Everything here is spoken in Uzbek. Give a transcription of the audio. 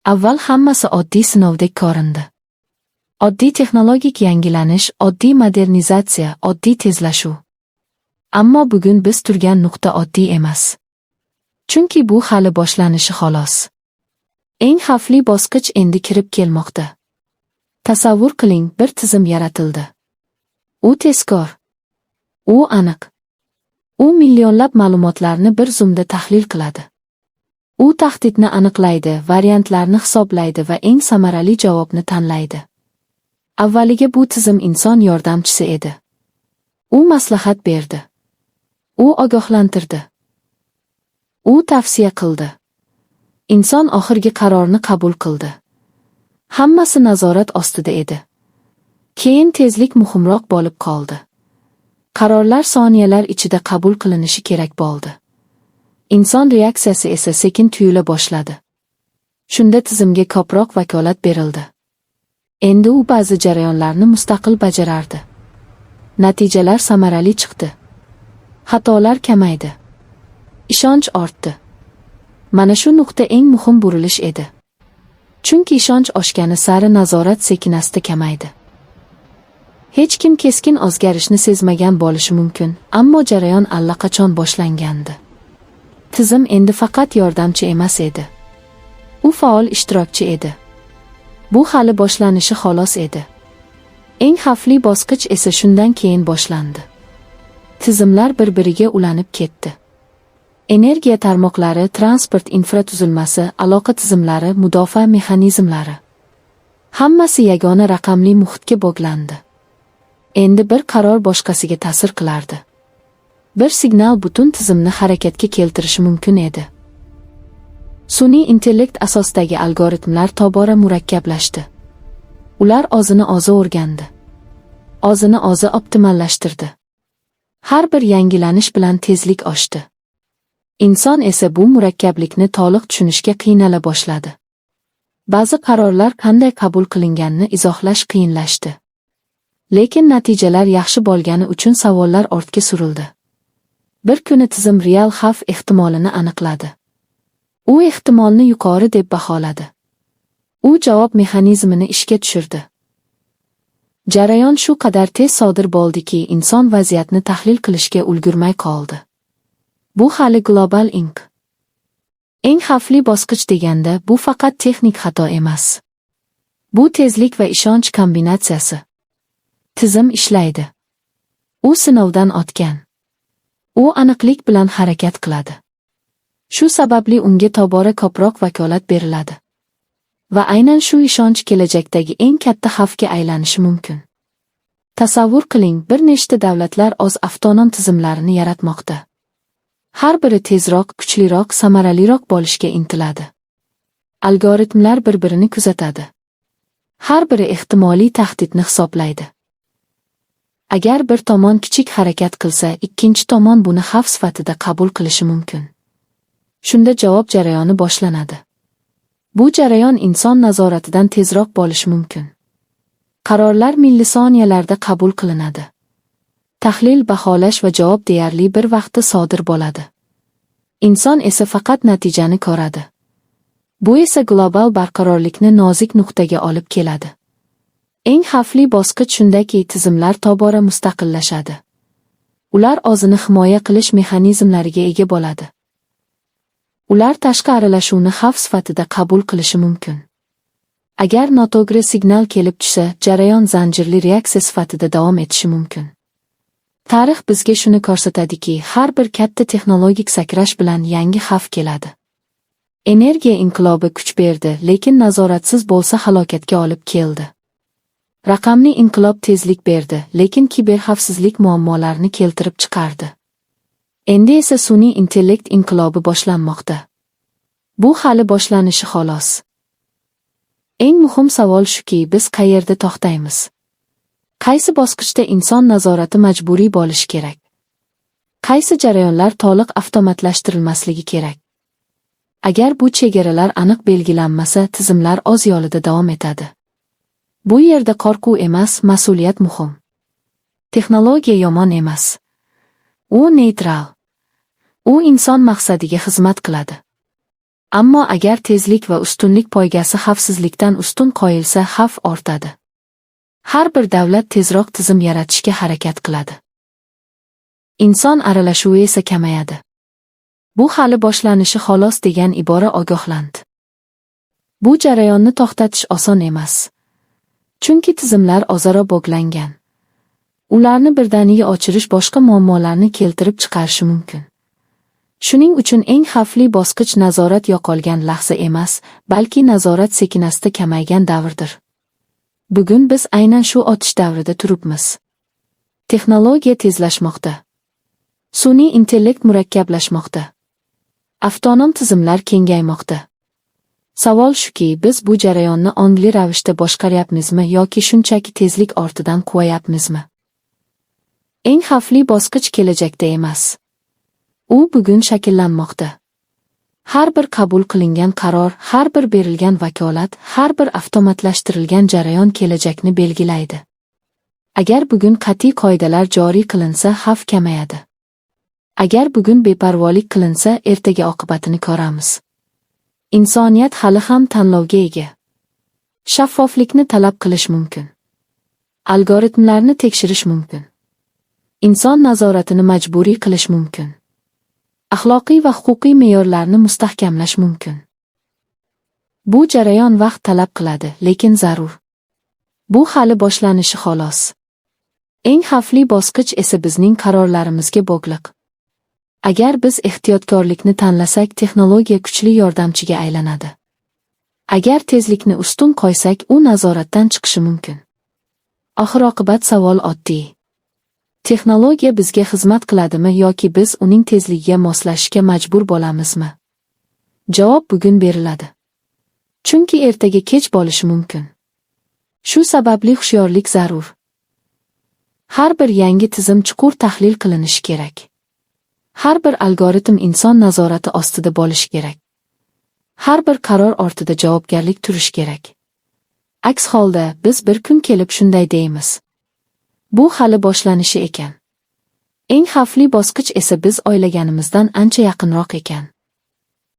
Avval hammasi oddiy sinovdek ko'rindi. Oddiy texnologik yangilanish, oddiy modernizatsiya, oddiy tezlashuv. Ammo bugun biz turgan nuqta oddiy emas. Chunki bu hali boshlanishi xolos. Eng xavfli bosqich endi kirib kelmoqda. Tasavvur qiling, bir tizim yaratildi. U tezkor. U aniq. U millionlab ma'lumotlarni bir zumda tahlil qiladi. U tahdidni aniqlaydi, variantlarni hisoblaydi va eng samarali javobni tanlaydi. Avvaliga bu tizim inson yordamchisi edi. U maslahat berdi. U ogohlantirdi. U tavsiya qildi. Inson oxirgi qarorni qabul qildi. Hammasi nazorat ostida edi. Keyin tezlik muhimroq bo'lib qoldi. Qarorlar soniyalar ichida qabul qilinishi kerak bo'ldi. Inson reaksiyasi esa sekin tuyula boshladi. Shunda tizimga ko'proq vakolat berildi. Endi u ba'zi jarayonlarni mustaqil bajarardi. Natijalar samarali chiqdi. Xatolar kamaydi. Ishonch ortdi. Mana shu nuqta eng muhim burilish edi. Chunki ishonch oshgani sari nazorat sekin-asta kamaydi. Hech kim keskin o'zgarishni sezmagan bo'lishi mumkin, ammo jarayon allaqachon boshlangandi. Tizim endi faqat yordamchi emas edi. U faol ishtirokchi edi. Bu hali boshlanishi xolos edi. Eng xavfli bosqich esa shundan keyin boshlandi. Tizimlar bir-biriga ulanib ketdi. Energiya tarmoqlari, transport infratuzilmasi, aloqa tizimlari, mudofaa mexanizmlari. Hammasi yagona raqamli muhitga bog'landi. Endi bir qaror boshqasiga ta'sir qilardi. Bir signal butun tizimni harakatga keltirishi mumkin edi. Sun'iy intellekt asosidagi algoritmlar tobora murakkablashdi. Ular o'zini-o'zi o'rgandi. O'zini-o'zi optimallashtirdi. Har bir yangilanish bilan tezlik oshdi. Inson esa bu murakkablikni to'liq tushunishga qiynala boshladi. Ba'zi qarorlar qanday qabul qilinganini izohlash qiyinlashdi. Lekin natijalar yaxshi bo'lgani uchun savollar ortga surildi. Bir kuni tizim real xavf ehtimolini aniqladi. U ehtimolni yuqori deb baholadi. U javob mexanizmini ishga tushirdi. Jarayon shu qadar tez sodir bo'ldiki, inson vaziyatni tahlil qilishga ulgurmay qoldi. Bu hali global ink. Eng xavfli bosqich deganda bu faqat texnik xato emas. Bu tezlik va ishonch kombinatsiyasi. Tizim ishlaydi. U sinovdan o'tgan. U aniqlik bilan harakat qiladi. Shu sababli unga tobora ko'proq vakolat beriladi. Va aynan shu ishonch kelajakdagi eng katta xavfga aylanishi mumkin. Tasavvur qiling, bir nechta davlatlar o'z avtonom tizimlarini yaratmoqda. Har biri tezroq, kuchliroq, samaraliroq bo'lishga intiladi. Algoritmlar bir-birini kuzatadi. Har biri ehtimoliy tahdidni hisoblaydi. Agar bir tomon kichik harakat qilsa, ikkinchi tomon buni xavf sifatida qabul qilishi mumkin. Shunda javob jarayoni boshlanadi. Bu jarayon inson nazoratidan tezroq bo'lishi mumkin. Qarorlar millisoniyalarda qabul qilinadi. Tahlil, baholash va javob deyarli bir vaqtda sodir bo'ladi. Inson esa faqat natijani ko'radi. Bu esa global barqarorlikni nozik nuqtaga olib keladi. Eng xavfli bosqich shundaki, tizimlar tobora mustaqillashadi. Ular o'zini himoya qilish mexanizmlariga ega bo'ladi. Ular tashqi aralashuvni xavf sifatida qabul qilishi mumkin. Agar noto'g'ri signal kelib tushsa, jarayon zanjirli reaksiya sifatida davom etishi mumkin. Tarix bizga shuni ko'rsatadiki, har bir katta texnologik sakrash bilan yangi xavf keladi. Energiya inqilobi kuch berdi, lekin nazoratsiz bo'lsa halokatga olib keldi. Raqamli inqilob tezlik berdi, lekin kiberxavfsizlik muammolarini keltirib chiqardi. Endi esa sun'iy intellekt inqilobi boshlanmoqda. Bu hali boshlanishi xolos. Eng muhim savol shuki, biz qayerda to'xtaymiz? Qaysi bosqichda inson nazorati majburiy bo'lishi kerak? Qaysi jarayonlar to'liq avtomatlashtirilmasligi kerak? Agar bu chegaralar aniq belgilanmasa, tizimlar o'z yo'lida davom etadi. Bu yerda qo'rquv emas, mas'uliyat muhim. Texnologiya yomon emas. U neytral. U inson maqsadiga xizmat qiladi. Ammo agar tezlik va ustunlik poygasi xavfsizlikdan ustun qo'yilsa, xavf ortadi. Har bir davlat tezroq tizim yaratishga harakat qiladi. Inson aralashuvi esa kamayadi. Bu hali boshlanishi xolos degan ibora ogohlandi. Bu jarayonni to'xtatish oson emas. Chunki tizimlar o'zaro bog'langan. Ularni birdaniga o'chirish boshqa muammolarni keltirib chiqarishi mumkin. Shuning uchun eng xavfli bosqich nazorat yo'qolgan lahza emas, balki nazorat sekinasta kamaygan davrdir. Bugun biz aynan shu o'tish davrida turibmiz. Texnologiya tezlashmoqda. Sun'iy intellekt murakkablashmoqda. Avtonom tizimlar kengaymoqda. Savol shuki, biz bu jarayonni ongli ravishda boshqaryapmizmi yoki shunchaki tezlik ortidan quvayapmizmi? Eng xavfli bosqich kelajakda emas. U bugun shakllanmoqda. Har bir qabul qilingan qaror, har bir berilgan vakolat, har bir avtomatlashtirilgan jarayon kelajakni belgilaydi. Agar bugun qat'iy qoidalar joriy qilinsa, xavf kamayadi. Agar bugun beparvolik qilinsa, ertaga oqibatini ko'ramiz. Insoniyat hali ham tanlovga ega. Shaffoflikni talab qilish mumkin. Algoritmlarni tekshirish mumkin. Inson nazoratini majburiy qilish mumkin. Axloqiy va huquqiy me'yorlarni mustahkamlash mumkin. Bu jarayon vaqt talab qiladi, lekin zarur. Bu hali boshlanishi xolos. Eng xavfli bosqich esa bizning qarorlarimizga bog'liq. Agar biz ehtiyotkorlikni tanlasak, texnologiya kuchli yordamchiga aylanadi. Agar tezlikni ustun qo'ysak, u nazoratdan chiqishi mumkin. Oxir-oqibat savol oddiy. Texnologiya bizga xizmat qiladimi yoki biz uning tezligiga moslashishga majbur bo'lamizmi? Javob bugun beriladi. Chunki ertaga kech bo'lishi mumkin. Shu sababli hushyorlik zarur. Har bir yangi tizim chuqur tahlil qilinishi kerak. Har bir algoritm inson nazorati ostida bo'lishi kerak. Har bir qaror ortida javobgarlik turishi kerak. Aks holda biz bir kun kelib shunday deymiz. Bu hali boshlanishi ekan. Eng xavfli bosqich esa biz o'ylaganimizdan ancha yaqinroq ekan.